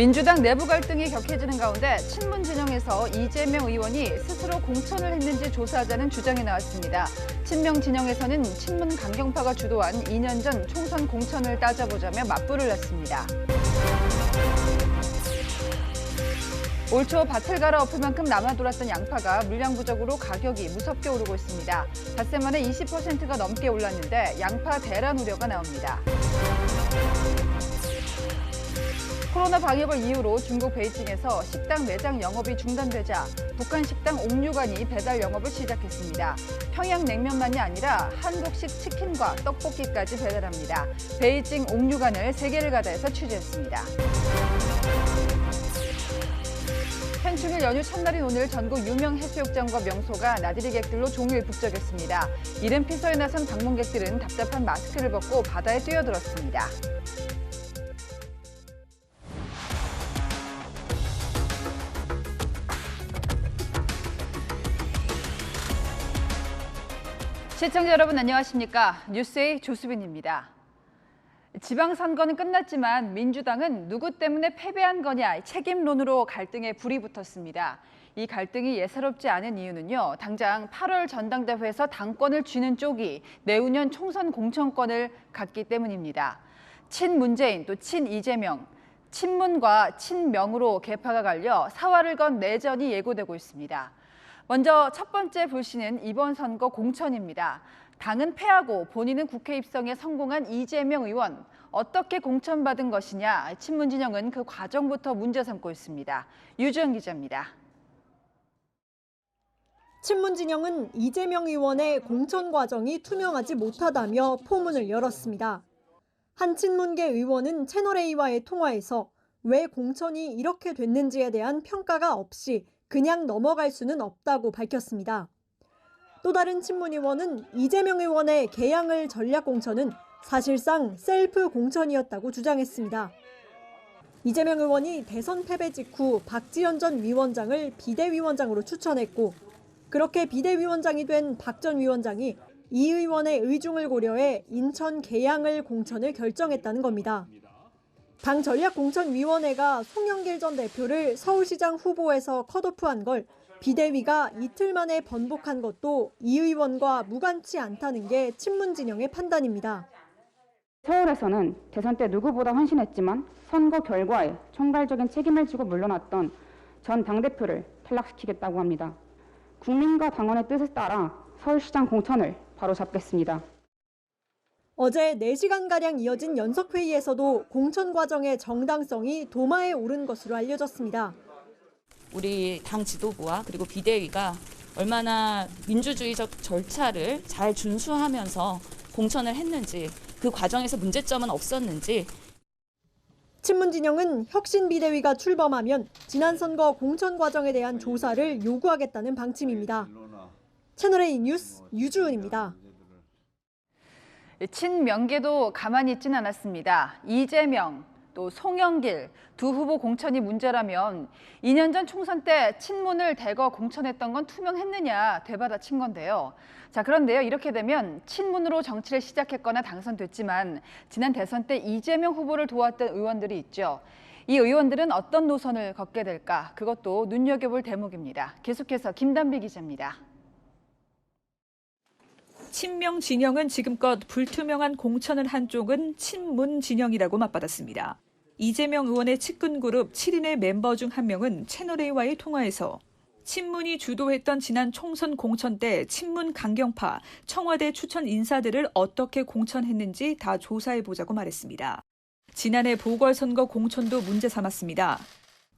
민주당 내부 갈등이 격해지는 가운데 친문 진영에서 이재명 의원이 스스로 공천을 했는지 조사하자는 주장이 나왔습니다. 친명 진영에서는 친문 강경파가 주도한 2년 전 총선 공천을 따져보자며 맞불을 냈습니다. 올 초 밭을 갈아 엎을 만큼 남아돌았던 양파가 물량 부족으로 가격이 무섭게 오르고 있습니다. 닷새 만에 20%가 넘게 올랐는데 양파 대란 우려가 나옵니다. 코로나 방역을 이유로 중국 베이징에서 식당 매장 영업이 중단되자 북한 식당 옥류관이 배달 영업을 시작했습니다. 평양냉면만이 아니라 한국식 치킨과 떡볶이까지 배달합니다. 베이징 옥류관을 세계를 가다해서 취재했습니다. 현충일 연휴 첫날인 오늘 전국 유명 해수욕장과 명소가 나들이 객들로 종일 북적였습니다. 이른 피서에 나선 방문객들은 답답한 마스크를 벗고 바다에 뛰어들었습니다. 시청자 여러분 안녕하십니까? 뉴스의 조수빈입니다. 지방선거는 끝났지만 민주당은 누구 때문에 패배한 거냐 책임론으로 갈등에 불이 붙었습니다. 이 갈등이 예사롭지 않은 이유는요. 당장 8월 전당대회에서 당권을 쥐는 쪽이 내후년 총선 공천권을 갖기 때문입니다. 친문재인 또 친이재명, 친문과 친명으로 계파가 갈려 사활을 건 내전이 예고되고 있습니다. 먼저 첫 번째 불씨는 이번 선거 공천입니다. 당은 패하고 본인은 국회 입성에 성공한 이재명 의원. 어떻게 공천받은 것이냐, 친문 진영은 그 과정부터 문제 삼고 있습니다. 유주영 기자입니다. 친문 진영은 이재명 의원의 공천 과정이 투명하지 못하다며 포문을 열었습니다. 한 친문계 의원은 채널A와의 통화에서 왜 공천이 이렇게 됐는지에 대한 평가가 없이 그냥 넘어갈 수는 없다고 밝혔습니다. 또 다른 친문 의원은 이재명 의원의 개양을 전략 공천은 사실상 셀프 공천이었다고 주장했습니다. 이재명 의원이 대선 패배 직후 박지원 전 위원장을 비대위원장으로 추천했고 그렇게 비대위원장이 된 박 전 위원장이 이 의원의 의중을 고려해 인천 개양을 공천을 결정했다는 겁니다. 당 전략공천위원회가 송영길 전 대표를 서울시장 후보에서 컷오프한 걸 비대위가 이틀 만에 번복한 것도 이 의원과 무관치 않다는 게 친문 진영의 판단입니다. 서울에서는 대선 때 누구보다 헌신했지만 선거 결과에 총괄적인 책임을 지고 물러났던 전 당대표를 탈락시키겠다고 합니다. 국민과 당원의 뜻에 따라 서울시장 공천을 바로잡겠습니다. 어제 4시간가량 이어진 연석회의에서도 공천 과정의 정당성이 도마에 오른 것으로 알려졌습니다. 우리 당 지도부와 그리고 비대위가 얼마나 민주주의적 절차를 잘 준수하면서 공천을 했는지, 그 과정에서 문제점은 없었는지. 친문 진영은 혁신 비대위가 출범하면 지난 선거 공천 과정에 대한 조사를 요구하겠다는 방침입니다. 채널A 뉴스 유주은입니다. 친명계도 가만히 있진 않았습니다. 이재명, 또 송영길 두 후보 공천이 문제라면 2년 전 총선 때 친문을 대거 공천했던 건 투명했느냐 되받아친 건데요. 자, 그런데요. 이렇게 되면 친문으로 정치를 시작했거나 당선됐지만 지난 대선 때 이재명 후보를 도왔던 의원들이 있죠. 이 의원들은 어떤 노선을 걷게 될까? 그것도 눈여겨볼 대목입니다. 계속해서 김단비 기자입니다. 친명 진영은 지금껏 불투명한 공천을 한 쪽은 친문 진영이라고 맞받았습니다. 이재명 의원의 측근 그룹 7인의 멤버 중 한 명은 채널A와의 통화에서 친문이 주도했던 지난 총선 공천 때 친문 강경파, 청와대 추천 인사들을 어떻게 공천했는지 다 조사해보자고 말했습니다. 지난해 보궐선거 공천도 문제 삼았습니다.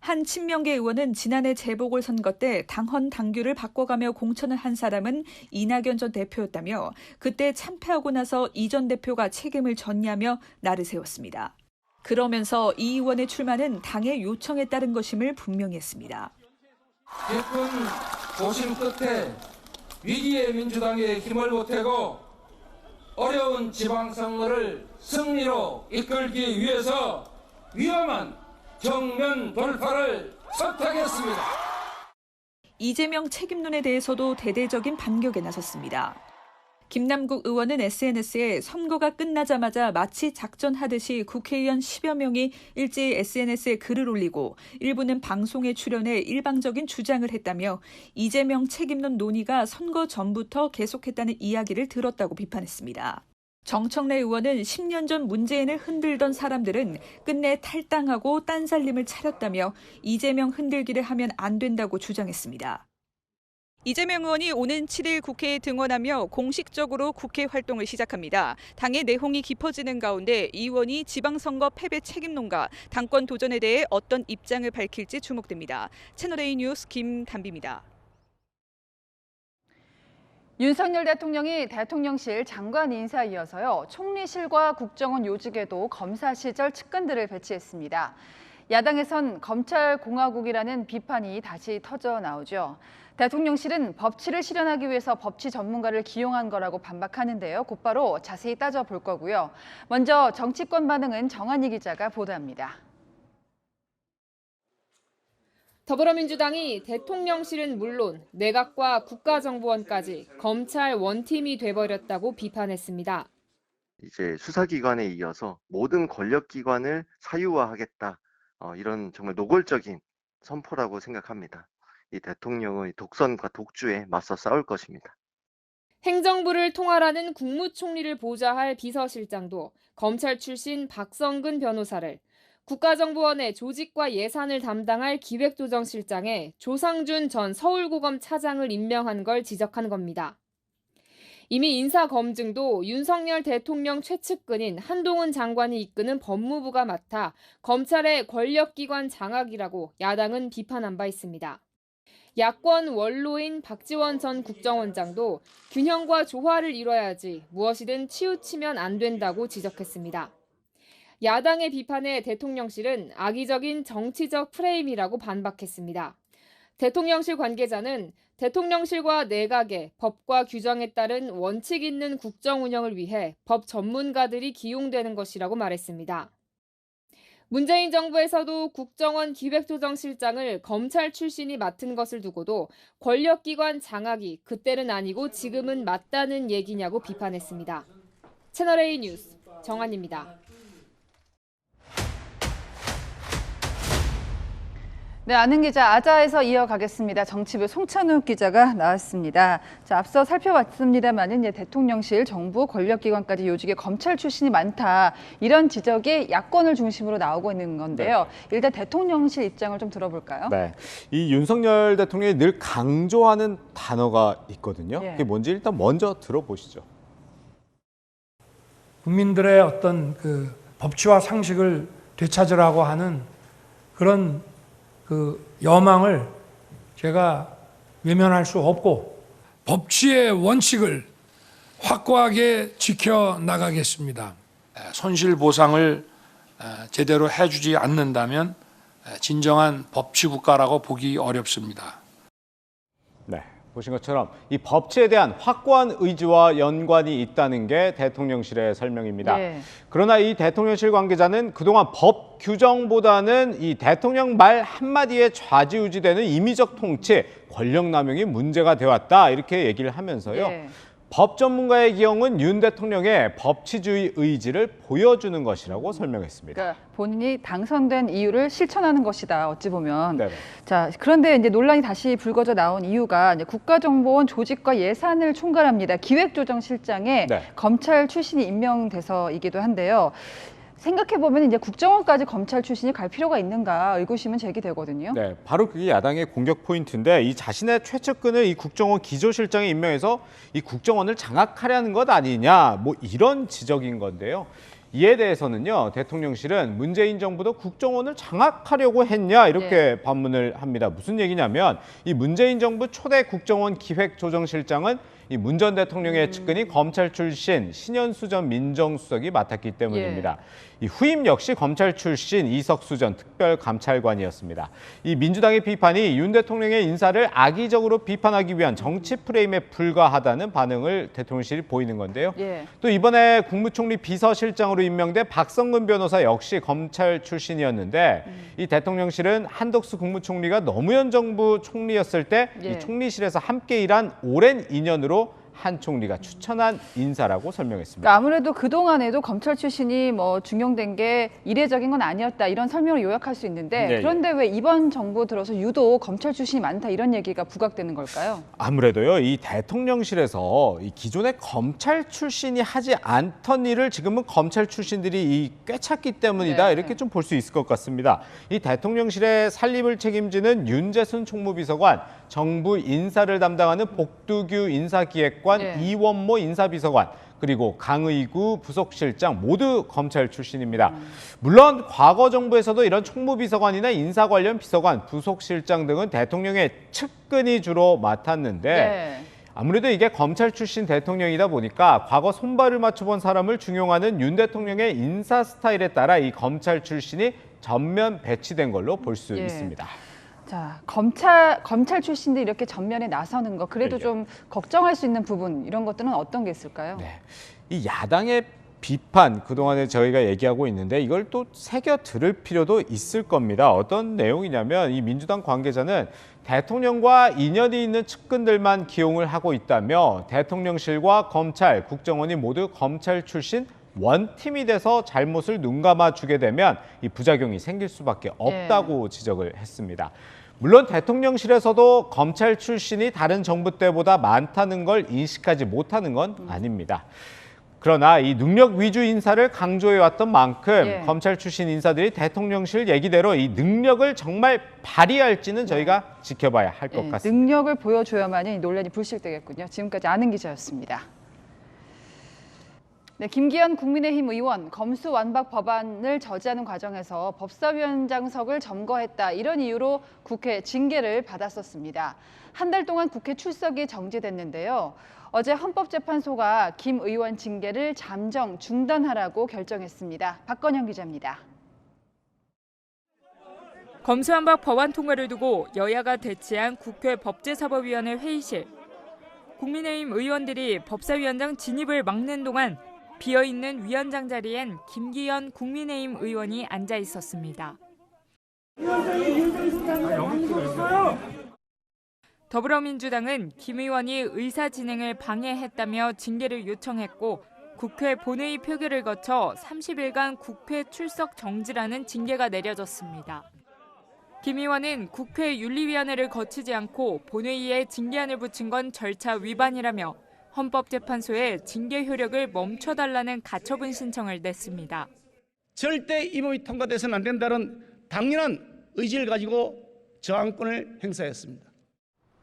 한 친명계 의원은 지난해 재보궐선거 때 당헌 당규를 바꿔가며 공천을 한 사람은 이낙연 전 대표였다며 그때 참패하고 나서 이 전 대표가 책임을 졌냐며 날을 세웠습니다. 그러면서 이 의원의 출마는 당의 요청에 따른 것임을 분명히 했습니다. 깊은 고심 끝에 위기의 민주당의 힘을 보태고 어려운 지방선거를 승리로 이끌기 위해서 위험한 정면 돌파를 선택했습니다. 이재명 책임론에 대해서도 대대적인 반격에 나섰습니다. 김남국 의원은 SNS에 선거가 끝나자마자 마치 작전하듯이 국회의원 10여 명이 일제히 SNS에 글을 올리고 일부는 방송에 출연해 일방적인 주장을 했다며 이재명 책임론 논의가 선거 전부터 계속했다는 이야기를 들었다고 비판했습니다. 정청래 의원은 10년 전 문재인을 흔들던 사람들은 끝내 탈당하고 딴살림을 차렸다며 이재명 흔들기를 하면 안 된다고 주장했습니다. 이재명 의원이 오는 7일 국회에 등원하며 공식적으로 국회 활동을 시작합니다. 당의 내홍이 깊어지는 가운데 이 의원이 지방선거 패배 책임론과 당권 도전에 대해 어떤 입장을 밝힐지 주목됩니다. 채널A 뉴스 김단비입니다. 윤석열 대통령이 대통령실 장관 인사에 이어서요, 총리실과 국정원 요직에도 검사 시절 측근들을 배치했습니다. 야당에선 검찰공화국이라는 비판이 다시 터져 나오죠. 대통령실은 법치를 실현하기 위해서 법치 전문가를 기용한 거라고 반박하는데요. 곧바로 자세히 따져볼 거고요. 먼저 정치권 반응은 정한희 기자가 보도합니다. 더불어민주당이 대통령실은 물론 내각과 국가정보원까지 검찰 원팀이 돼버렸다고 비판했습니다. 이제 수사기관에 이어서 모든 권력기관을 사유화하겠다. 이런 정말 노골적인 선포라고 생각합니다. 이 대통령의 독선과 독주에 맞서 싸울 것입니다. 행정부를 통할하는 국무총리를 보좌할 비서실장도 검찰 출신 박성근 변호사를, 국가정보원의 조직과 예산을 담당할 기획조정실장에 조상준 전 서울고검 차장을 임명한 걸 지적한 겁니다. 이미 인사검증도 윤석열 대통령 최측근인 한동훈 장관이 이끄는 법무부가 맡아 검찰의 권력기관 장악이라고 야당은 비판한 바 있습니다. 야권 원로인 박지원 전 국정원장도 균형과 조화를 이뤄야지 무엇이든 치우치면 안 된다고 지적했습니다. 야당의 비판에 대통령실은 악의적인 정치적 프레임이라고 반박했습니다. 대통령실 관계자는 대통령실과 내각의 법과 규정에 따른 원칙 있는 국정 운영을 위해 법 전문가들이 기용되는 것이라고 말했습니다. 문재인 정부에서도 국정원 기획조정실장을 검찰 출신이 맡은 것을 두고도 권력기관 장악이 그때는 아니고 지금은 맞다는 얘기냐고 비판했습니다. 채널A 뉴스 정한입니다. 네, 아는 기자 아자에서 이어가겠습니다. 정치부 송찬욱 기자가 나왔습니다. 자, 앞서 살펴봤습니다만은 대통령실, 정부, 권력기관까지 요직에 검찰 출신이 많다. 이런 지적이 야권을 중심으로 나오고 있는 건데요. 네. 일단 대통령실 입장을 좀 들어볼까요? 네, 이 윤석열 대통령이 늘 강조하는 단어가 있거든요. 예. 그게 뭔지 일단 먼저 들어보시죠. 국민들의 어떤 그 법치와 상식을 되찾으라고 하는 그런 여망을 제가 외면할 수 없고 법치의 원칙을 확고하게 지켜나가겠습니다. 손실보상을 제대로 해주지 않는다면 진정한 법치국가라고 보기 어렵습니다. 네, 보신 것처럼 이 법치에 대한 확고한 의지와 연관이 있다는 게 대통령실의 설명입니다. 네. 그러나 이 대통령실 관계자는 그동안 법 규정보다는 이 대통령 말 한마디에 좌지우지되는 임의적 통치, 권력 남용이 문제가 되었다 이렇게 얘기를 하면서요. 네. 법 전문가의 기용은 윤 대통령의 법치주의 의지를 보여주는 것이라고 설명했습니다. 그러니까 본인이 당선된 이유를 실천하는 것이다. 어찌 보면. 네네. 자, 그런데 이제 논란이 다시 불거져 나온 이유가 이제 국가정보원 조직과 예산을 총괄합니다. 기획조정실장에 네. 검찰 출신이 임명돼서이기도 한데요. 생각해보면 이제 국정원까지 검찰 출신이 갈 필요가 있는가 의구심은 제기되거든요. 네, 바로 그게 야당의 공격 포인트인데 이 자신의 최측근을 이 국정원 기조실장에 임명해서 이 국정원을 장악하려는 것 아니냐 뭐 이런 지적인 건데요. 이에 대해서는요, 대통령실은 문재인 정부도 국정원을 장악하려고 했냐 이렇게 반문을 합니다. 무슨 얘기냐면 이 문재인 정부 초대 국정원 기획조정실장은 이 문 전 대통령의 측근이 검찰 출신 신현수 전 민정수석이 맡았기 때문입니다. 이 후임 역시 검찰 출신 이석수 전 특별감찰관이었습니다. 이 민주당의 비판이 윤 대통령의 인사를 악의적으로 비판하기 위한 정치 프레임에 불과하다는 반응을 대통령실이 보이는 건데요. 또 이번에 국무총리 비서실장으로 임명된 박성근 변호사 역시 검찰 출신이었는데 이 대통령실은 한덕수 국무총리가 노무현 정부 총리였을 때 이 총리실에서 함께 일한 오랜 인연으로 한 총리가 추천한 인사라고 설명했습니다. 그러니까 아무래도 그동안에도 검찰 출신이 뭐 중용된 게 이례적인 건 아니었다 이런 설명을 요약할 수 있는데 네, 그런데 왜 이번 정부 들어서 유독 검찰 출신이 많다 이런 얘기가 부각되는 걸까요? 아무래도요, 이 대통령실에서 이 기존의 검찰 출신이 하지 않던 일을 지금은 검찰 출신들이 꿰찼기 때문이다 네. 이렇게 좀 볼 수 있을 것 같습니다. 이 대통령실의 살림을 책임지는 윤재순 총무비서관, 정부 인사를 담당하는 복두규 인사기획관, 네. 이원모 인사비서관, 그리고 강의구 부속실장 모두 검찰 출신입니다. 물론 과거 정부에서도 이런 총무비서관이나 인사 관련 비서관, 부속실장 등은 대통령의 측근이 주로 맡았는데 네. 아무래도 이게 검찰 출신 대통령이다 보니까 과거 손발을 맞춰본 사람을 중용하는 윤 대통령의 인사 스타일에 따라 이 검찰 출신이 전면 배치된 걸로 볼 수 예. 있습니다. 자, 검찰 출신들이 이렇게 전면에 나서는 거 그래도 네. 좀 걱정할 수 있는 부분 이런 것들은 어떤 게 있을까요? 네. 이 야당의 비판 그동안에 저희가 얘기하고 있는데 이걸 또 새겨 들을 필요도 있을 겁니다. 어떤 내용이냐면 이 민주당 관계자는 대통령과 인연이 있는 측근들만 기용을 하고 있다며 대통령실과 검찰, 국정원이 모두 검찰 출신 원팀이 돼서 잘못을 눈감아 주게 되면 이 부작용이 생길 수밖에 없다고 지적을 했습니다. 물론 대통령실에서도 검찰 출신이 다른 정부 때보다 많다는 걸 인식하지 못하는 건 아닙니다. 그러나 이 능력 위주 인사를 강조해왔던 만큼 검찰 출신 인사들이 대통령실 얘기대로 이 능력을 정말 발휘할지는 저희가 지켜봐야 할 것 같습니다. 능력을 보여줘야만이 논란이 불식되겠군요. 지금까지 아는 기자였습니다. 네, 김기현 국민의힘 의원 검수완박 법안을 저지하는 과정에서 법사위원장석을 점거했다 이런 이유로 국회 징계를 받았었습니다. 한 달 동안 국회 출석이 정지됐는데요. 어제 헌법재판소가 김 의원 징계를 잠정 중단하라고 결정했습니다. 박건영 기자입니다. 검수완박 법안 통과를 두고 여야가 대치한 국회 법제사법위원회 회의실. 국민의힘 의원들이 법사위원장 진입을 막는 동안 비어있는 위원장 자리엔 김기현 국민의힘 의원이 앉아 있었습니다. 더불어민주당은 김 의원이 의사 진행을 방해했다며 징계를 요청했고 국회 본회의 표결을 거쳐 30일간 국회 출석 정지라는 징계가 내려졌습니다. 김 의원은 국회 윤리위원회를 거치지 않고 본회의에 징계안을 붙인 건 절차 위반이라며 헌법재판소에 징계 효력을 멈춰달라는 가처분 신청을 냈습니다. 절대 이 법이 통과돼서는 안 된다는 당연한 의지를 가지고 저항권을 행사했습니다.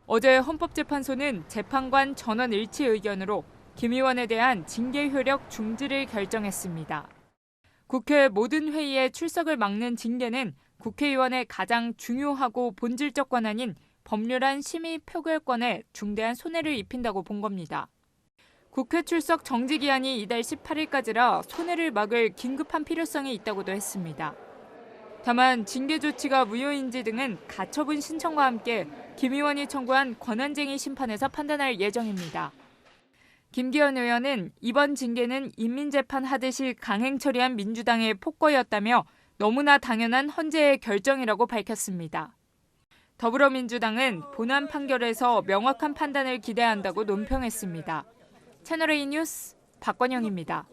어제 헌법재판소는 재판관 전원 일치 의견으로 김 의원에 대한 징계 효력 중지를 결정했습니다. 국회 모든 회의에 출석을 막는 징계는 국회의원의 가장 중요하고 본질적 권한인 법률안 심의 표결권에 중대한 손해를 입힌다고 본 겁니다. 국회 출석 정지 기한이 이달 18일까지라 손해를 막을 긴급한 필요성이 있다고도 했습니다. 다만 징계 조치가 무효인지 등은 가처분 신청과 함께 김 의원이 청구한 권한쟁의 심판에서 판단할 예정입니다. 김기현 의원은 이번 징계는 인민재판 하듯이 강행 처리한 민주당의 폭거였다며 너무나 당연한 헌재의 결정이라고 밝혔습니다. 더불어민주당은 본안 판결에서 명확한 판단을 기대한다고 논평했습니다. 채널A 뉴스 박건영입니다.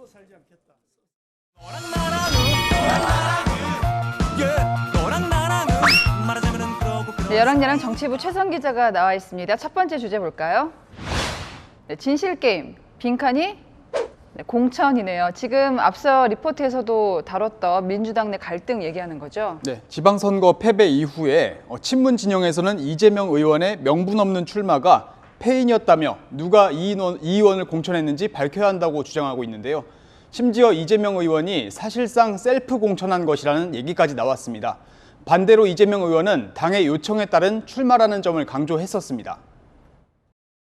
네, 여랑야랑 정치부 최선 기자가 나와 있습니다. 첫 번째 주제 볼까요? 네, 진실게임, 빈칸이 공천이네요. 지금 앞서 리포트에서도 다뤘던 민주당 내 갈등 얘기하는 거죠? 네, 지방선거 패배 이후에 친문 진영에서는 이재명 의원의 명분 없는 출마가 패인이었다며 누가 이 의원을 공천했는지 밝혀야 한다고 주장하고 있는데요. 심지어 이재명 의원이 사실상 셀프 공천한 것이라는 얘기까지 나왔습니다. 반대로 이재명 의원은 당의 요청에 따른 출마라는 점을 강조했었습니다.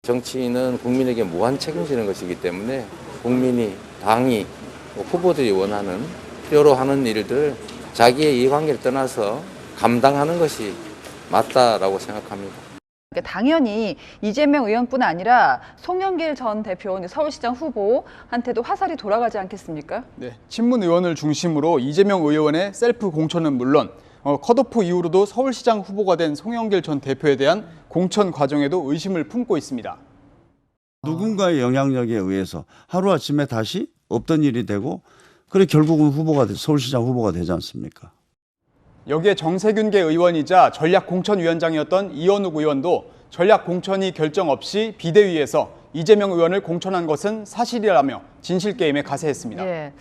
정치인은 국민에게 무한 책임지는 것이기 때문에 국민이, 당이, 후보들이 원하는, 필요로 하는 일들 자기의 이해관계를 떠나서 감당하는 것이 맞다라고 생각합니다. 당연히 이재명 의원뿐 아니라 송영길 전 대표, 서울시장 후보한테도 화살이 돌아가지 않겠습니까? 네, 친문 의원을 중심으로 이재명 의원의 셀프 공천은 물론 컷오프 이후로도 서울시장 후보가 된 송영길 전 대표에 대한 공천 과정에도 의심을 품고 있습니다. 누군가의 영향력에 의해서 하루아침에 다시 없던 일이 되고 그래 결국은 서울시장 후보가 되지 않습니까? 여기에 정세균계 의원이자 전략공천위원장이었던 이현욱 의원도 전략공천이 결정 없이 비대위에서 이재명 의원을 공천한 것은 사실이라며 진실게임에 가세했습니다. 예.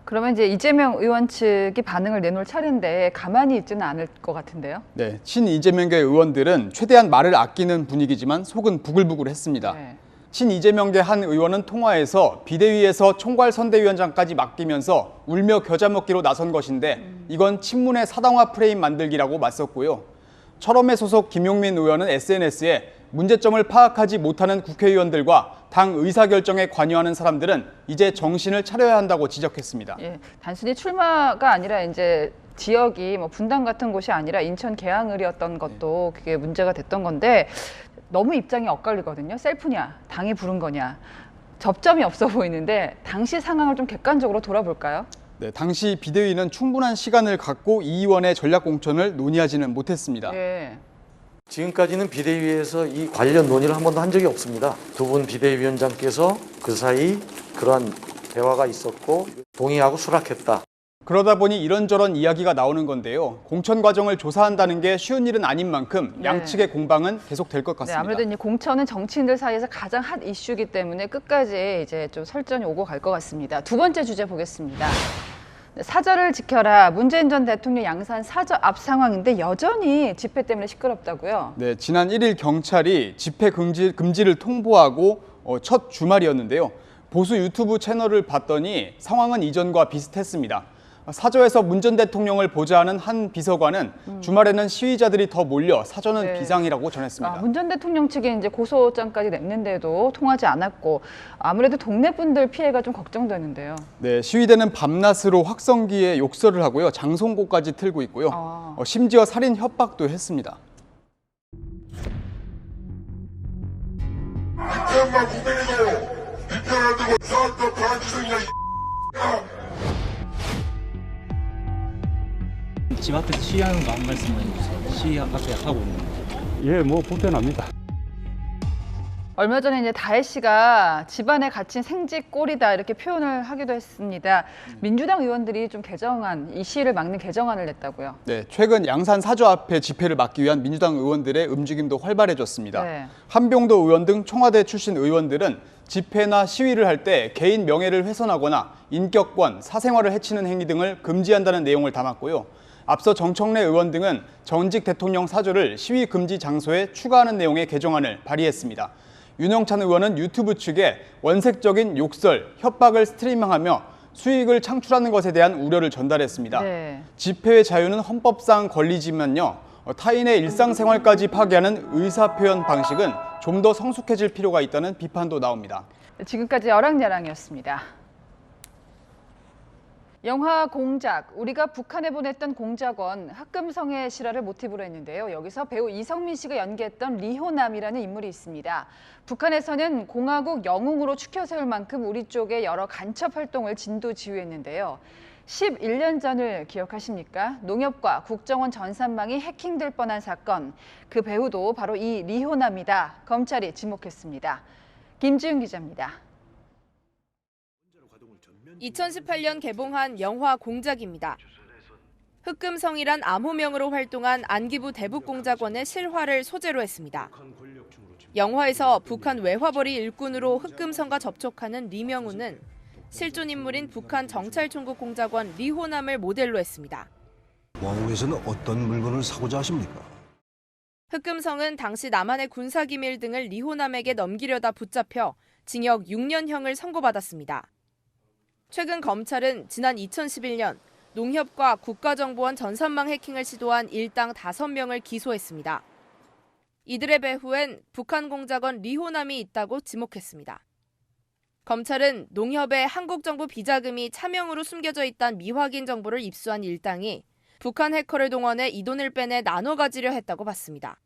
그러면 이제 이재명 의원 측이 반응을 내놓을 차례인데 가만히 있지는 않을 것 같은데요. 네, 친이재명계 의원들은 최대한 말을 아끼는 분위기지만 속은 부글부글했습니다. 네. 친이재명계 한 의원은 통화에서 비대위에서 총괄선대위원장까지 맡기면서 울며 겨자 먹기로 나선 것인데 이건 친문의 사당화 프레임 만들기라고 맞섰고요. 철험회 소속 김용민 의원은 SNS에 문제점을 파악하지 못하는 국회의원들과 당 의사결정에 관여하는 사람들은 이제 정신을 차려야 한다고 지적했습니다. 예, 단순히 출마가 아니라 이제 지역이 뭐 분당 같은 곳이 아니라 인천 계양을이었던 것도 그게 문제가 됐던 건데 너무 입장이 엇갈리거든요. 셀프냐, 당이 부른 거냐. 접점이 없어 보이는데 당시 상황을 좀 객관적으로 돌아볼까요? 네, 당시 비대위는 충분한 시간을 갖고 이 의원의 전략공천을 논의하지는 못했습니다. 예. 지금까지는 비대위에서 이 관련 논의를 한 번도 한 적이 없습니다. 두 분 비대위원장께서 그 사이 그러한 대화가 있었고 동의하고 수락했다. 그러다 보니 이런저런 이야기가 나오는 건데요. 공천 과정을 조사한다는 게 쉬운 일은 아닌 만큼 양측의 공방은 계속될 것 같습니다. 네, 아무래도 이제 공천은 정치인들 사이에서 가장 핫 이슈이기 때문에 끝까지 이제 좀 설전이 오고 갈 것 같습니다. 두 번째 주제 보겠습니다. 사저를 지켜라. 문재인 전 대통령 양산 사저 앞 상황인데 여전히 집회 때문에 시끄럽다고요? 네, 지난 1일 경찰이 집회 금지를 통보하고 첫 주말이었는데요. 보수 유튜브 채널을 봤더니 상황은 이전과 비슷했습니다. 사저에서 문 전 대통령을 보좌하는 한 비서관은 주말에는 시위자들이 더 몰려 사저는 비상이라고 전했습니다. 문 전 대통령 측이 이제 고소장까지 냈는데도 통하지 않았고 아무래도 동네 분들 피해가 좀 걱정되는데요. 네, 시위대는 밤낮으로 확성기에 욕설을 하고요, 장송고까지 틀고 있고요. 심지어 살인 협박도 했습니다. 집 앞에서 시위하는 거 한 말씀만 해주세요. 시위 앞에 하고 있는 거. 예, 뭐 불편합니다. 얼마 전에 이제 다혜 씨가 집안에 갇힌 생쥐꼴이다 이렇게 표현을 하기도 했습니다. 민주당 의원들이 좀 이 시위를 막는 개정안을 냈다고요. 네, 최근 양산 사저 앞에 집회를 막기 위한 민주당 의원들의 움직임도 활발해졌습니다. 네. 한병도 의원 등 청와대 출신 의원들은 집회나 시위를 할 때 개인 명예를 훼손하거나 인격권, 사생활을 해치는 행위 등을 금지한다는 내용을 담았고요. 앞서 정청래 의원 등은 전직 대통령 사저를 시위 금지 장소에 추가하는 내용의 개정안을 발의했습니다. 윤영찬 의원은 유튜브 측에 원색적인 욕설, 협박을 스트리밍하며 수익을 창출하는 것에 대한 우려를 전달했습니다. 네. 집회의 자유는 헌법상 권리지만요, 타인의 일상생활까지 파괴하는 의사표현 방식은 좀 더 성숙해질 필요가 있다는 비판도 나옵니다. 지금까지 여랑야랑이었습니다. 영화 공작, 우리가 북한에 보냈던 공작원, 흑금성의 실화를 모티브로 했는데요. 여기서 배우 이성민 씨가 연기했던 리호남이라는 인물이 있습니다. 북한에서는 공화국 영웅으로 추켜 세울 만큼 우리 쪽의 여러 간첩 활동을 진두지휘했는데요. 11년 전을 기억하십니까? 농협과 국정원 전산망이 해킹될 뻔한 사건. 그 배우도 바로 이 리호남이다. 검찰이 지목했습니다. 김지윤 기자입니다. 2018년 개봉한 영화 공작입니다. 흑금성이란 암호명으로 활동한 안기부 대북공작원의 실화를 소재로 했습니다. 영화에서 북한 외화벌이 일꾼으로 흑금성과 접촉하는 리명우는 실존 인물인 북한 정찰총국 공작원 리호남을 모델로 했습니다. 왕국에서는 어떤 물건을 사고자 하십니까? 흑금성은 당시 남한의 군사기밀 등을 리호남에게 넘기려다 붙잡혀 징역 6년형을 선고받았습니다. 최근 검찰은 지난 2011년 농협과 국가정보원 전산망 해킹을 시도한 일당 5명을 기소했습니다. 이들의 배후엔 북한 공작원 리호남이 있다고 지목했습니다. 검찰은 농협의 한국정부 비자금이 차명으로 숨겨져 있다는 미확인 정보를 입수한 일당이 북한 해커를 동원해 이 돈을 빼내 나눠 가지려 했다고 봤습니다.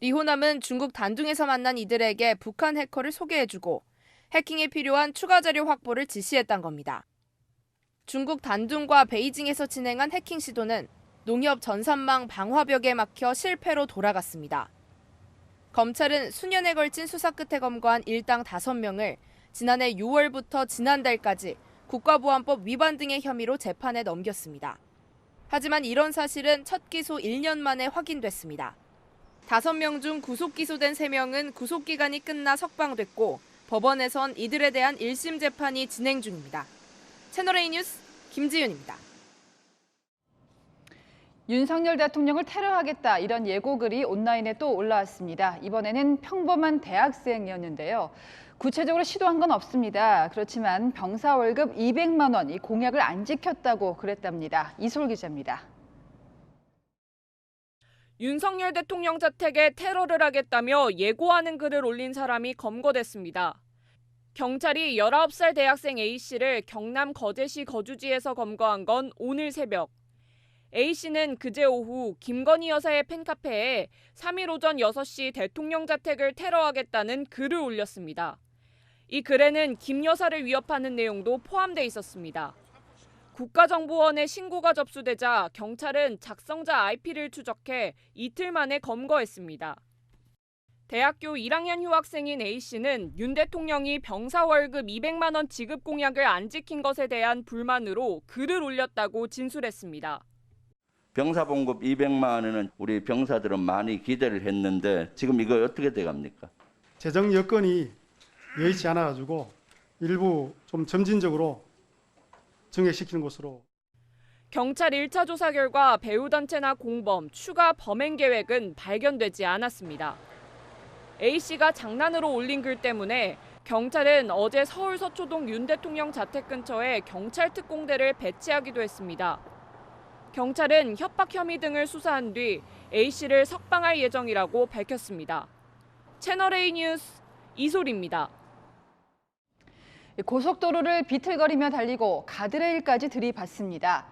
리호남은 중국 단둥에서 만난 이들에게 북한 해커를 소개해주고 해킹에 필요한 추가 자료 확보를 지시했던 겁니다. 중국 단둥과 베이징에서 진행한 해킹 시도는 농협 전산망 방화벽에 막혀 실패로 돌아갔습니다. 검찰은 수년에 걸친 수사 끝에 검거한 일당 5명을 지난해 6월부터 지난달까지 국가보안법 위반 등의 혐의로 재판에 넘겼습니다. 하지만 이런 사실은 첫 기소 1년 만에 확인됐습니다. 5명 중 구속 기소된 3명은 구속기간이 끝나 석방됐고 법원에선 이들에 대한 1심 재판이 진행 중입니다. 채널A 뉴스 김지윤입니다. 윤석열 대통령을 테러하겠다 이런 예고글이 온라인에 또 올라왔습니다. 이번에는 평범한 대학생이었는데요. 구체적으로 시도한 건 없습니다. 그렇지만 병사 월급 200만 원 이 공약을 안 지켰다고 그랬답니다. 이솔 기자입니다. 윤석열 대통령 자택에 테러를 하겠다며 예고하는 글을 올린 사람이 검거됐습니다. 경찰이 19살 대학생 A씨를 경남 거제시 거주지에서 검거한 건 오늘 새벽. A씨는 그제 오후 김건희 여사의 팬카페에 3일 오전 6시 대통령 자택을 테러하겠다는 글을 올렸습니다. 이 글에는 김 여사를 위협하는 내용도 포함돼 있었습니다. 국가정보원에 신고가 접수되자 경찰은 작성자 IP를 추적해 이틀 만에 검거했습니다. 대학교 1학년 휴학생인 A씨는 윤 대통령이 병사 월급 200만 원 지급 공약을 안 지킨 것에 대한 불만으로 글을 올렸다고 진술했습니다. 병사 봉급 200만 원에는 우리 병사들은 많이 기대를 했는데 지금 이거 어떻게 돼갑니까? 재정 여건이 여의치 않아가지고 일부 좀 점진적으로 증액시키는 것으로. 경찰 1차 조사 결과 배우단체나 공범, 추가 범행 계획은 발견되지 않았습니다. A씨가 장난으로 올린 글 때문에 경찰은 어제 서울 서초동 윤 대통령 자택 근처에 경찰 특공대를 배치하기도 했습니다. 경찰은 협박 혐의 등을 수사한 뒤 A씨를 석방할 예정이라고 밝혔습니다. 채널A 뉴스 이솔입니다. 고속도로를 비틀거리며 달리고 가드레일까지 들이받습니다.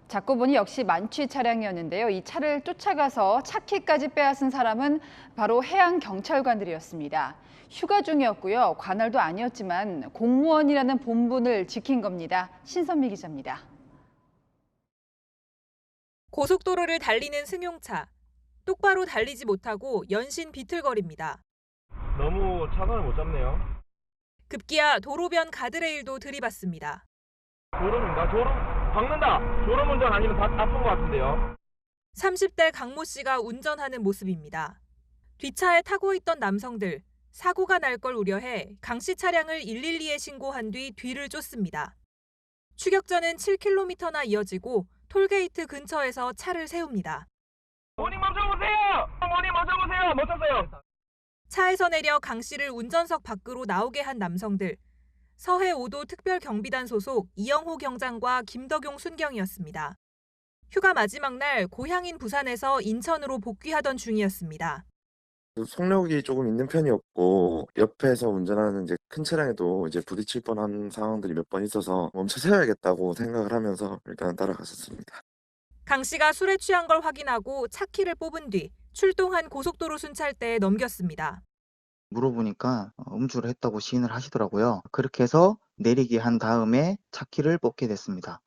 잡고 보니 역시 만취 차량이었는데요. 이 차를 쫓아가서 차키까지 빼앗은 사람은 바로 해양 경찰관들이었습니다. 휴가 중이었고요. 관할도 아니었지만 공무원이라는 본분을 지킨 겁니다. 신선미 기자입니다. 고속도로를 달리는 승용차. 똑바로 달리지 못하고 연신 비틀거립니다. 너무 차선을 못 잡네요. 급기야 도로변 가드레일도 들이받습니다. 졸음인가? 졸음? 박는다! 졸음 운전 아니면 다 아픈 것 같은데요. 30대 강모 씨가 운전하는 모습입니다. 뒷차에 타고 있던 남성들, 사고가 날 걸 우려해 강 씨 차량을 112에 신고한 뒤 뒤를 쫓습니다. 추격전은 7km나 이어지고 톨게이트 근처에서 차를 세웁니다. 어머니 멈춰보세요! 어머니 멈춰보세요! 멈췄어요! 차에서 내려 강 씨를 운전석 밖으로 나오게 한 남성들. 서해 5도 특별경비단 소속 이영호 경장과 김덕용 순경이었습니다. 휴가 마지막 날 고향인 부산에서 인천으로 복귀하던 중이었습니다. 속력이 조금 있는 편이었고 옆에서 운전하는 이제 큰 차량에도 이제 부딪힐 뻔한 상황들이 몇 번 있어서 멈춰 세워야겠다고 생각을 하면서 일단 따라갔었습니다. 강 씨가 술에 취한 걸 확인하고 차키를 뽑은 뒤 출동한 고속도로 순찰대에 넘겼습니다. 물어보니까 음주를 했다고 시인을 하시더라고요. 그렇게 해서 내리게 한 다음에 차키를 뽑게 됐습니다.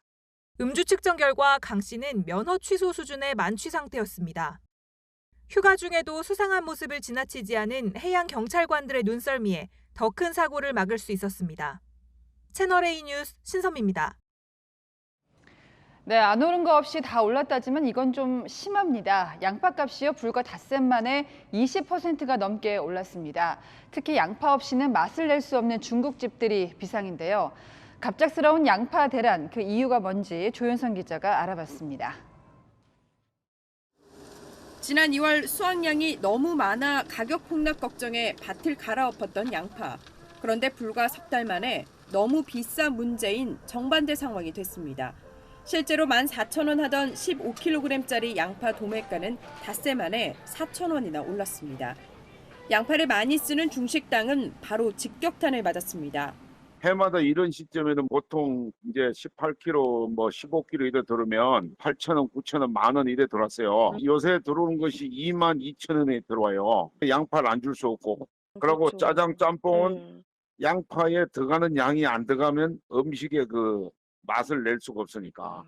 음주 측정 결과 강 씨는 면허 취소 수준의 만취 상태였습니다. 휴가 중에도 수상한 모습을 지나치지 않은 해양 경찰관들의 눈썰미에 더 큰 사고를 막을 수 있었습니다. 채널A 뉴스 신선미입니다. 네, 안 오른 거 없이 다 올랐다지만 이건 좀 심합니다. 양파값이요 불과 닷새 만에 20%가 넘게 올랐습니다. 특히 양파 없이는 맛을 낼 수 없는 중국집들이 비상인데요. 갑작스러운 양파 대란, 그 이유가 뭔지 조윤선 기자가 알아봤습니다. 지난 2월 수확량이 너무 많아 가격 폭락 걱정에 밭을 갈아엎었던 양파. 그런데 불과 석 달 만에 너무 비싼 문제인 정반대 상황이 됐습니다. 실제로 14,000원 하던 15kg짜리 양파 도매가는 닷새 만에 4,000원이나 올랐습니다. 양파를 많이 쓰는 중식당은 바로 직격탄을 맞았습니다. 해마다 이런 시점에는 보통 이제 18kg, 15kg 이래 들어오면 8,000원, 9,000원, 10,000원 이래 들어왔어요. 요새 들어오는 것이 22,000원에 들어와요. 양파를 안 줄 수 없고. 그리고 짜장, 짬뽕은 양파에 들어가는 양이 안 들어가면 음식의 그 맛을 낼 수가 없으니까.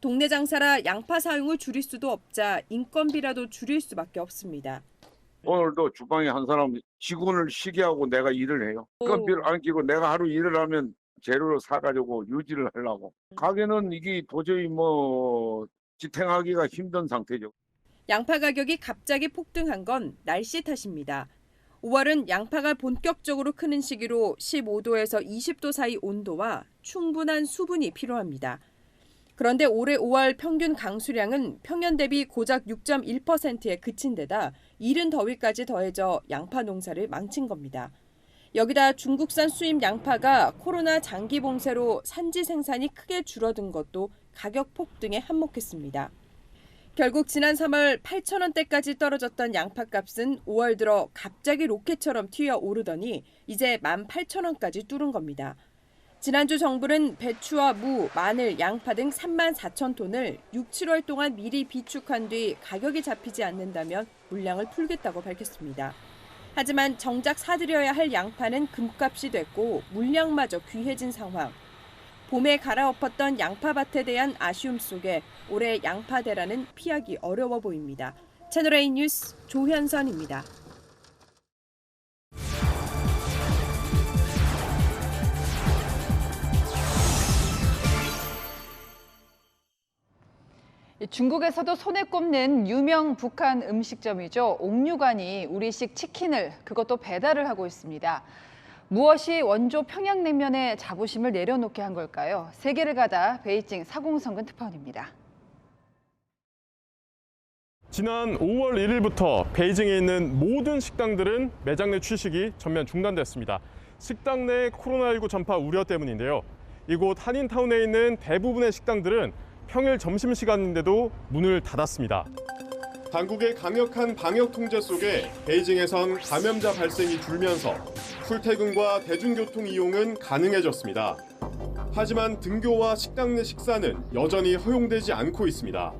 동네 장사라 양파 사용을 줄일 수도 없자 인건비라도 줄일 수밖에 없습니다. 오늘도 주방에 한 사람 직원을 쉬게 하고 내가 일을 해요. 껌비를 안 끼고 내가 하루 일을 하면 재료를 사가지고 유지를 하려고. 가게는 이게 도저히 뭐 지탱하기가 힘든 상태죠. 양파 가격이 갑자기 폭등한 건 날씨 탓입니다. 5월은 양파가 본격적으로 크는 시기로 15도에서 20도 사이 온도와 충분한 수분이 필요합니다. 그런데 올해 5월 평균 강수량은 평년 대비 고작 6.1%에 그친 데다 이른 더위까지 더해져 양파 농사를 망친 겁니다. 여기다 중국산 수입 양파가 코로나 장기 봉쇄로 산지 생산이 크게 줄어든 것도 가격 폭등에 한몫했습니다. 결국 지난 3월 8,000원대까지 떨어졌던 양파값은 5월 들어 갑자기 로켓처럼 튀어오르더니 이제 18,000원까지 뚫은 겁니다. 지난주 정부는 배추와 무, 마늘, 양파 등 34,000톤을 6, 7월 동안 미리 비축한 뒤 가격이 잡히지 않는다면 물량을 풀겠다고 밝혔습니다. 하지만 정작 사들여야 할 양파는 금값이 됐고 물량마저 귀해진 상황. 봄에 갈아엎었던 양파밭에 대한 아쉬움 속에 올해 양파 대란은 피하기 어려워 보입니다. 채널A 뉴스 조현선입니다. 중국에서도 손에 꼽는 유명 북한 음식점이죠. 옥류관이 우리식 치킨을 그것도 배달을 하고 있습니다. 무엇이 원조 평양냉면의 자부심을 내려놓게 한 걸까요? 세계를 가다 베이징 사공성근 특파원입니다. 지난 5월 1일부터 베이징에 있는 모든 식당들은 매장 내 취식이 전면 중단됐습니다. 식당 내 코로나19 전파 우려 때문인데요. 이곳 한인타운에 있는 대부분의 식당들은 평일 점심시간인데도 문을 닫았습니다. 당국의 강력한 방역 통제 속에 베이징에선 감염자 발생이 줄면서 출퇴근과 대중교통 이용은 가능해졌습니다. 하지만 등교와 식당 내 식사는 여전히 허용되지 않고 있습니다.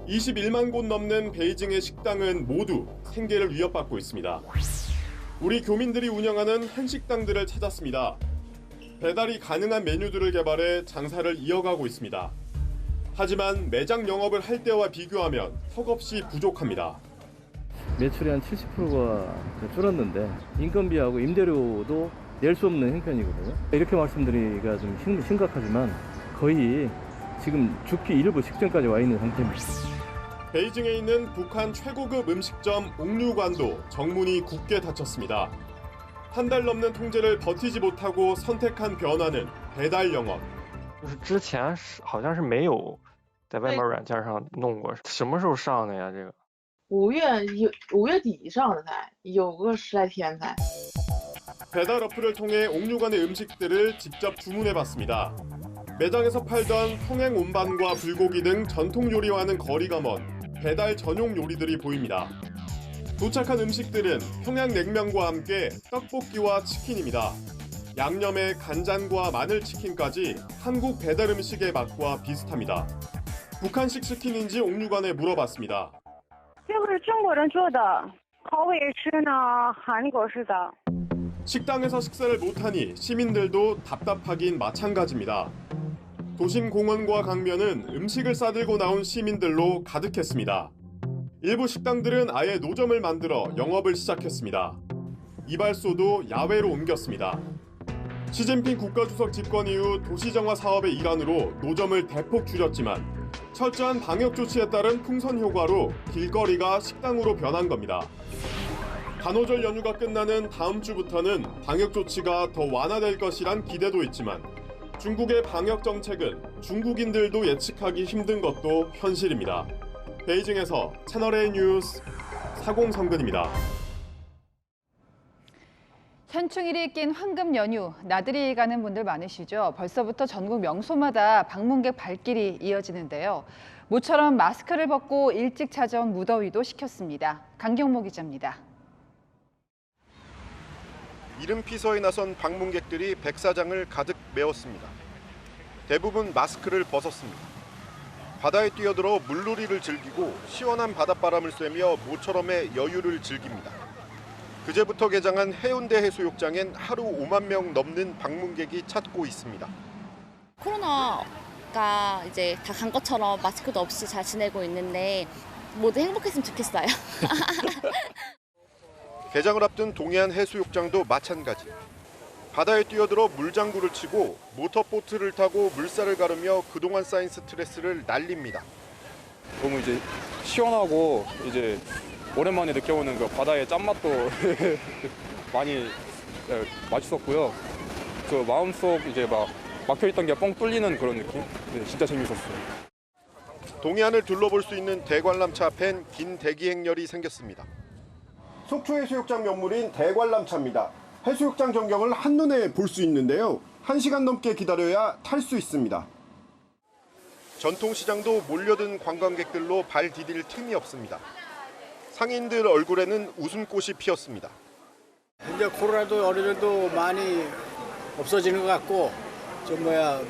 21만 곳 넘는 베이징의 식당은 모두 생계를 위협받고 있습니다. 우리 교민들이 운영하는 한식당들을 찾았습니다. 배달이 가능한 메뉴들을 개발해 장사를 이어가고 있습니다. 하지만 매장 영업을 할 때와 비교하면 턱없이 부족합니다. 매출이 한 70%가 줄었는데 인건비하고 임대료도 낼 수 없는 형편이거든요. 이렇게 말씀드리기가 좀 심각하지만 거의 지금 죽기 일부 직전까지 와 있는 상태입니다. 베이징에 있는 북한 최고급 음식점 옥류관도 정문이 굳게 닫혔습니다. 한 달 넘는 통제를 버티지 못하고 선택한 변화는 배달 영업. 之前好像是没有在外卖软件上弄过，什么时候上的呀？这个5月底上的才有个10来天才。 배달 어플을 통해 옥류관의 음식들을 직접 주문해봤습니다. 매장에서 팔던 평행 온반과 불고기 등 전통 요리와는 거리가 먼 배달 전용 요리들이 보입니다. 도착한 음식들은 평양냉면과 함께 떡볶이와 치킨입니다. 양념에 간장과 마늘치킨까지 한국 배달 음식의 맛과 비슷합니다. 북한식 치킨인지 옥류관에 물어봤습니다. 这个是中国人做的，口味是呢韩国式的。 식당에서 식사를 못하니 시민들도 답답하긴 마찬가지입니다. 도심 공원과 강변은 음식을 싸들고 나온 시민들로 가득했습니다. 일부 식당들은 아예 노점을 만들어 영업을 시작했습니다. 이발소도 야외로 옮겼습니다. 시진핑 국가주석 집권 이후 도시정화 사업의 일환으로 노점을 대폭 줄였지만 철저한 방역 조치에 따른 풍선 효과로 길거리가 식당으로 변한 겁니다. 간호절 연휴가 끝나는 다음 주부터는 방역 조치가 더 완화될 것이란 기대도 있지만 중국의 방역 정책은 중국인들도 예측하기 힘든 것도 현실입니다. 베이징에서 채널A 뉴스 사공성근입니다. 현충일이 낀 황금 연휴, 나들이 가는 분들 많으시죠? 벌써부터 전국 명소마다 방문객 발길이 이어지는데요. 모처럼 마스크를 벗고 일찍 찾아온 무더위도 식혔습니다. 강경모 기자입니다. 이른 피서에 나선 방문객들이 백사장을 가득 메웠습니다. 대부분 마스크를 벗었습니다. 바다에 뛰어들어 물놀이를 즐기고 시원한 바닷바람을 쐬며 모처럼의 여유를 즐깁니다. 그제부터 개장한 해운대 해수욕장엔 하루 5만 명 넘는 방문객이 찾고 있습니다. 코로나가 이제 다 간 것처럼 마스크도 없이 잘 지내고 있는데 모두 행복했으면 좋겠어요. 개장을 앞둔 동해안 해수욕장도 마찬가지. 바다에 뛰어들어 물장구를 치고 모터보트를 타고 물살을 가르며 그동안 쌓인 스트레스를 날립니다. 너무 이제 시원하고 이제 오랜만에 느껴보는 그 바다의 짠맛도 많이 맛있었고요. 그 마음속 이제 막 막혀있던 게 뻥 뚫리는 그런 느낌? 네, 진짜 재밌었어요. 동해안을 둘러볼 수 있는 대관람차 앞엔 긴 대기 행렬이 생겼습니다. 속초해수욕장 명물인 대관람차입니다. 해수욕장 전경을 한눈에 볼 수 있는데요. 1시간 넘게 기다려야 탈 수 있습니다. 전통시장도 몰려든 관광객들로 발 디딜 틈이 없습니다. 상인들 얼굴에는 웃음꽃이 피었습니다. 이제 코로나도 어느 정도 많이 없어지는 것 같고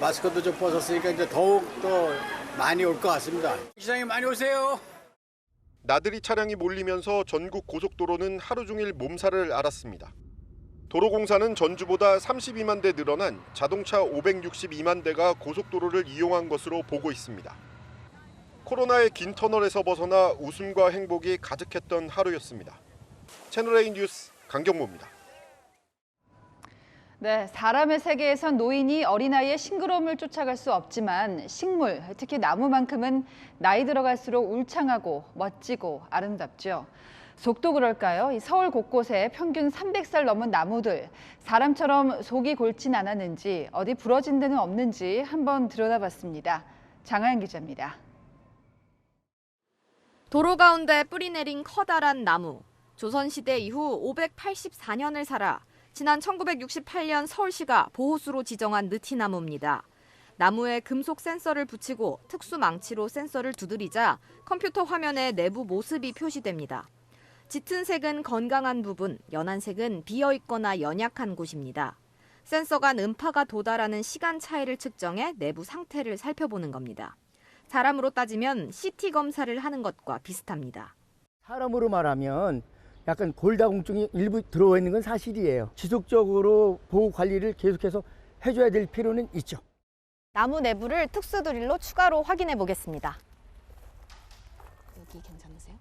마스크도 좀 벗었으니까 이제 더욱 더 많이 올 것 같습니다. 시장에 많이 오세요. 나들이 차량이 몰리면서 전국 고속도로는 하루 종일 몸살을 앓았습니다. 도로공사는 전주보다 32만 대 늘어난 자동차 562만 대가 고속도로를 이용한 것으로 보고 있습니다. 코로나의 긴 터널에서 벗어나 웃음과 행복이 가득했던 하루였습니다. 채널A 뉴스 강경모입니다. 네, 사람의 세계에선 노인이 어린아이의 싱그러움을 쫓아갈 수 없지만 식물, 특히 나무만큼은 나이 들어갈수록 울창하고 멋지고 아름답죠. 속도 그럴까요? 이 서울 곳곳에 평균 300살 넘은 나무들, 사람처럼 속이 골진 않았는지 어디 부러진 데는 없는지 한번 들여다봤습니다. 장하연 기자입니다. 도로 가운데 뿌리 내린 커다란 나무. 조선시대 이후 584년을 살아 지난 1968년 서울시가 보호수로 지정한 느티나무입니다. 나무에 금속 센서를 붙이고 특수 망치로 센서를 두드리자 컴퓨터 화면에 내부 모습이 표시됩니다. 짙은 색은 건강한 부분, 연한 색은 비어있거나 연약한 곳입니다. 센서가 음파가 도달하는 시간 차이를 측정해 내부 상태를 살펴보는 겁니다. 사람으로 따지면 CT 검사를 하는 것과 비슷합니다. 사람으로 말하면 약간 골다공증이 일부 들어와 있는 건 사실이에요. 지속적으로 보호 관리를 계속해서 해줘야 될 필요는 있죠. 나무 내부를 특수 드릴로 추가로 확인해 보겠습니다. 여기 괜찮으세요?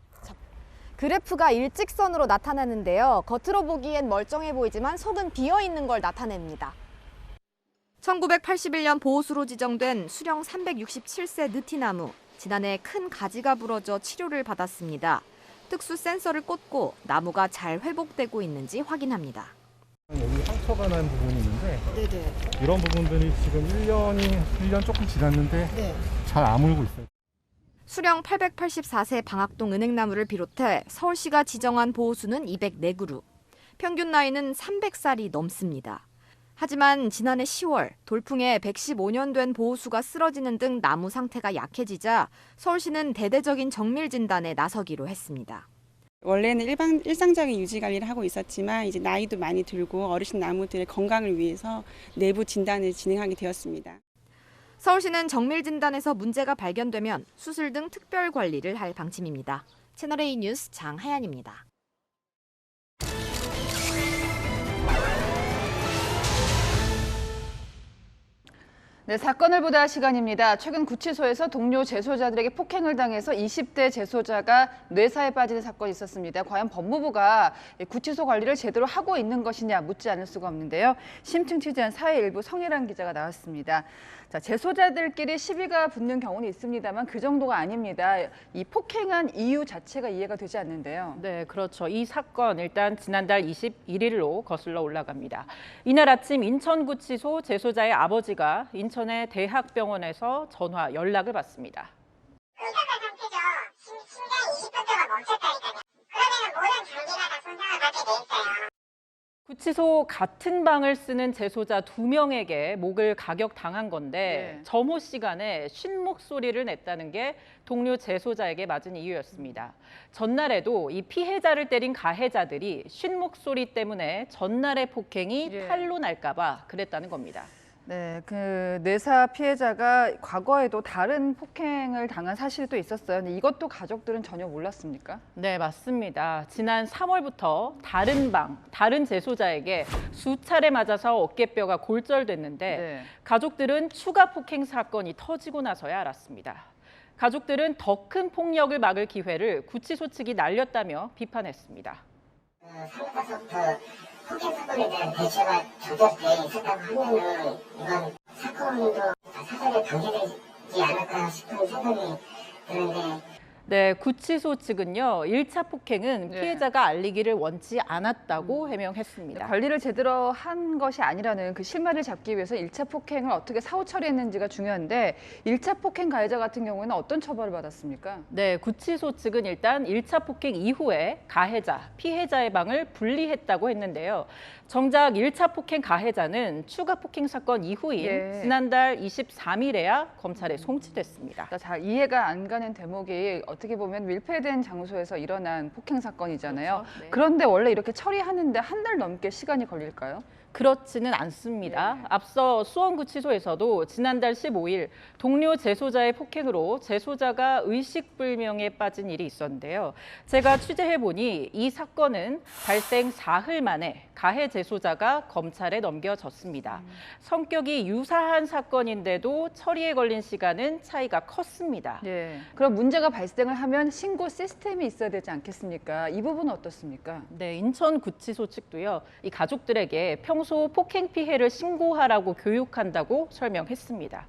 그래프가 일직선으로 나타나는데요. 겉으로 보기엔 멀쩡해 보이지만 속은 비어있는 걸 나타냅니다. 1981년 보호수로 지정된 수령 367세 느티나무. 지난해 큰 가지가 부러져 치료를 받았습니다. 특수 센서를 꽂고 나무가 잘 회복되고 있는지 확인합니다. 여기 상처가 난 부분이 있는데 네네. 이런 부분들이 지금 1년 조금 지났는데 네. 잘 아물고 있어요. 수령 884세 방학동 은행나무를 비롯해 서울시가 지정한 보호수는 204그루. 평균 나이는 300살이 넘습니다. 하지만 지난해 10월 돌풍에 115년 된 보호수가 쓰러지는 등 나무 상태가 약해지자 서울시는 대대적인 정밀 진단에 나서기로 했습니다. 원래는 일상적인 유지 관리를 하고 있었지만 이제 나이도 많이 들고 어르신 나무들의 건강을 위해서 내부 진단을 진행하게 되었습니다. 서울시는 정밀 진단에서 문제가 발견되면 수술 등 특별 관리를 할 방침입니다. 채널A 뉴스 장하연입니다. 네, 사건을 보다 할 시간입니다. 최근 구치소에서 동료 재소자들에게 폭행을 당해서 20대 재소자가 뇌사에 빠지는 사건이 있었습니다. 과연 법무부가 구치소 관리를 제대로 하고 있는 것이냐 묻지 않을 수가 없는데요. 심층 취재한 사회일보 성혜란 기자가 나왔습니다. 자, 재소자들끼리 시비가 붙는 경우는 있습니다만 그 정도가 아닙니다. 이 폭행한 이유 자체가 이해가 되지 않는데요. 네, 그렇죠. 이 사건 일단 지난달 21일로 거슬러 올라갑니다. 이날 아침 인천구치소 재소자의 아버지가 인천의 대학병원에서 전화 연락을 받습니다. 의사가 상태죠. 심장이 20%가 멈췄다니까요. 그러면 모든 장기가 다 손상을 받게 돼 있어요. 구치소 같은 방을 쓰는 재소자 2명에게 목을 가격당한 건데 점호 시간에 쉰 목소리를 냈다는 게 동료 재소자에게 맞은 이유였습니다. 전날에도 이 피해자를 때린 가해자들이 쉰 목소리 때문에 전날의 폭행이 탈로 날까 봐 그랬다는 겁니다. 네, 그 뇌사 피해자가 과거에도 다른 폭행을 당한 사실도 있었어요. 근데 이것도 가족들은 전혀 몰랐습니까? 네, 맞습니다. 지난 3월부터 다른 재소자에게 수차례 맞아서 어깨뼈가 골절됐는데 가족들은 추가 폭행 사건이 터지고 나서야 알았습니다. 가족들은 더 큰 폭력을 막을 기회를 구치소 측이 날렸다며 비판했습니다. 3사서부터 폭행 사건에 대한 대처가 저조돼 있었다고 하면은 이건 사건도 사전에 방지되지 않을까 싶은 생각이 드는데. 네, 구치소 측은요, 1차 폭행은 네. 피해자가 알리기를 원치 않았다고 해명했습니다. 관리를 제대로 한 것이 아니라는 그 실마리를 잡기 위해서 1차 폭행을 어떻게 사후 처리했는지가 중요한데 1차 폭행 가해자 같은 경우에는 어떤 처벌을 받았습니까? 네, 구치소 측은 일단 1차 폭행 이후에 가해자, 피해자의 방을 분리했다고 했는데요. 정작 1차 폭행 가해자는 추가 폭행 사건 이후인 예. 지난달 23일에야 검찰에 송치됐습니다. 잘 이해가 안 가는 대목이 어떻게 보면 밀폐된 장소에서 일어난 폭행 사건이잖아요. 그렇죠. 네. 그런데 원래 이렇게 처리하는데 한 달 넘게 시간이 걸릴까요? 그렇지는 않습니다. 앞서 수원구치소에서도 지난달 15일 동료 재소자의 폭행으로 재소자가 의식불명에 빠진 일이 있었는데요. 제가 취재해보니 이 사건은 발생 사흘 만에 가해 재소자가 검찰에 넘겨졌습니다. 성격이 유사한 사건인데도 처리에 걸린 시간은 차이가 컸습니다. 예. 그럼 문제가 발생을 하면 신고 시스템이 있어야 되지 않겠습니까? 이 부분은 어떻습니까? 네, 인천구치소 측도요. 이 가족들에게 평소 폭행 피해를 신고하라고 교육한다고 설명했습니다.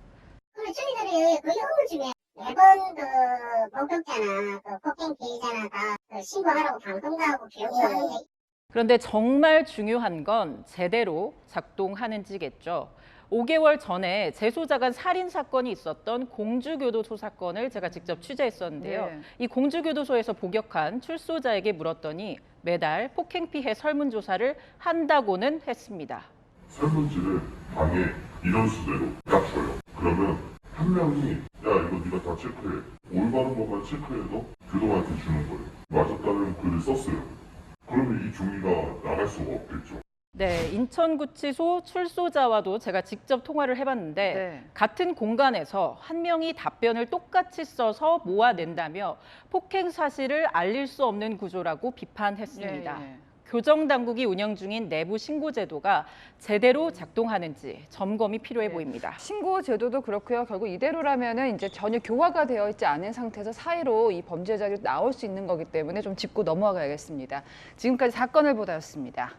우리 주민들이 그 업무 중에 매번 그 목격자나 그 폭행 피해자나 다 신고하라고 방송도 하고 교육도 하는데. 그런데 정말 중요한 건 제대로 작동하는지겠죠. 5개월 전에 재소자간 살인 사건이 있었던 공주교도소 사건을 제가 직접 취재했었는데요. 네. 이 공주교도소에서 복역한 출소자에게 물었더니 매달 폭행 피해 설문조사를 한다고는 했습니다. 설문지를 방에 인원수대로 딱 줘요. 그러면 한 명이 야 이거 네가 다 체크해. 올바른 것만 체크해도 교도관한테 주는 거예요. 맞았다는 글을 썼어요. 그러면 이 종이가 나갈 수가 없겠죠. 네, 인천구치소 출소자와도 제가 직접 통화를 해봤는데 네. 같은 공간에서 한 명이 답변을 똑같이 써서 모아낸다며 폭행 사실을 알릴 수 없는 구조라고 비판했습니다. 예, 예. 교정당국이 운영 중인 내부 신고 제도가 제대로 작동하는지 점검이 필요해 보입니다. 신고 제도도 그렇고요. 결국 이대로라면은 이제 전혀 교화가 되어 있지 않은 상태에서 사이로 이 범죄자들이 나올 수 있는 거기 때문에 좀 짚고 넘어가야겠습니다. 지금까지 사건을 보도였습니다.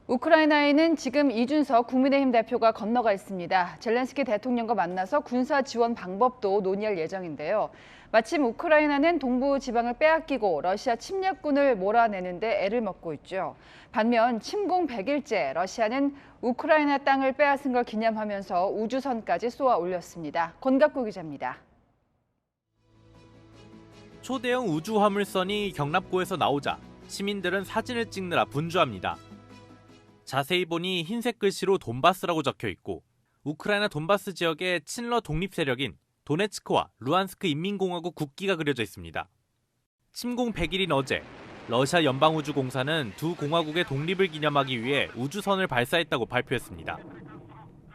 우크라이나에는 지금 이준석 국민의힘 대표가 건너가 있습니다. 젤렌스키 대통령과 만나서 군사 지원 방법도 논의할 예정인데요. 마침 우크라이나는 동부 지방을 빼앗기고 러시아 침략군을 몰아내는데 애를 먹고 있죠. 반면 침공 100일째 러시아는 우크라이나 땅을 빼앗은 걸 기념하면서 우주선까지 쏘아 올렸습니다. 권갑구 기자입니다. 초대형 우주 화물선이 경납고에서 나오자 시민들은 사진을 찍느라 분주합니다. 자세히 보니 흰색 글씨로 돈바스라고 적혀 있고 우크라이나 돈바스 지역의 친러 독립 세력인 도네츠크와 루안스크 인민공화국 국기가 그려져 있습니다. 침공 100일인 어제 러시아 연방우주공사는 두 공화국의 독립을 기념하기 위해 우주선을 발사했다고 발표했습니다.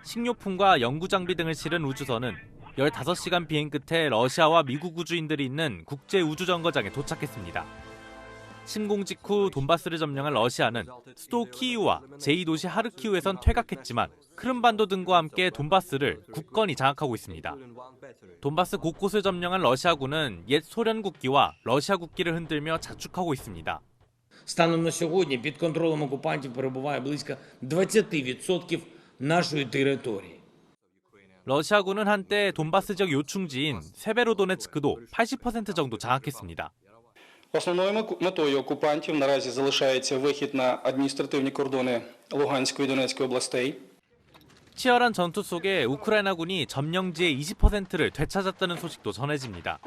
식료품과 연구장비 등을 실은 우주선은 15시간 비행 끝에 러시아와 미국 우주인들이 있는 국제우주정거장에 도착했습니다. 침공 직후 돈바스를 점령한 러시아는 수도 키이우와 제2도시 하르키우에선 퇴각했지만 크림반도 등과 함께 돈바스를 굳건히 장악하고 있습니다. 돈바스 곳곳을 점령한 러시아군은 옛 소련 국기와 러시아 국기를 흔들며 자축하고 있습니다. Станом на сьогодні під контролем окупантів перебуває близько 20% нашої території. 러시아군은 한때 돈바스 지역 요충지인 세베로도네츠크도 80% 정도 장악했습니다. Основною метою окупантів наразі залишається вихід на адміністративні кордони Луганської і Донецької областей. 치열한 전투 속에 우크라이나군이 점령지의 20%를 되찾았다는 소식도 전해집니다.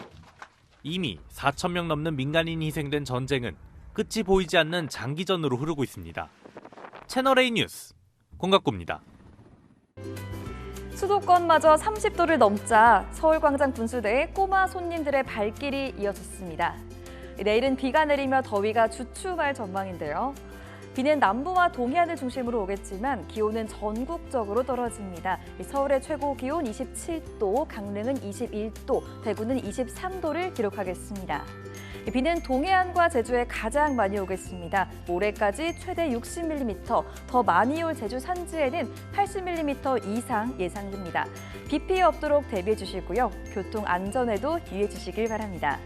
이미 4,000명 넘는 민간인이 희생된 전쟁은 끝이 보이지 않는 장기전으로 흐르고 있습니다. 채널A 뉴스 권갑구입니다. 수도권마저 30도를 넘자 서울광장 분수대에 꼬마 손님들의 발길이 이어졌습니다. 내일은 비가 내리며 더위가 주춤할 전망인데요. 비는 남부와 동해안을 중심으로 오겠지만 기온은 전국적으로 떨어집니다. 서울의 최고 기온 27도, 강릉은 21도, 대구는 23도를 기록하겠습니다. 비는 동해안과 제주에 가장 많이 오겠습니다. 모레까지 최대 60mm, 더 많이 올 제주 산지에는 80mm 이상 예상됩니다. 비 피해 없도록 대비해 주시고요. 교통 안전에도 유의해 주시길 바랍니다.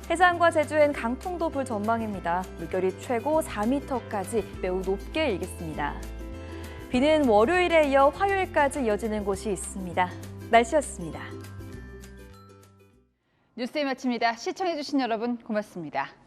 해상과 제주엔 강풍도 불 전망입니다. 물결이 최고 4m까지 매우 높게 일겠습니다. 비는 월요일에 이어 화요일까지 이어지는 곳이 있습니다. 날씨였습니다. 뉴스데이 마칩니다. 시청해주신 여러분 고맙습니다.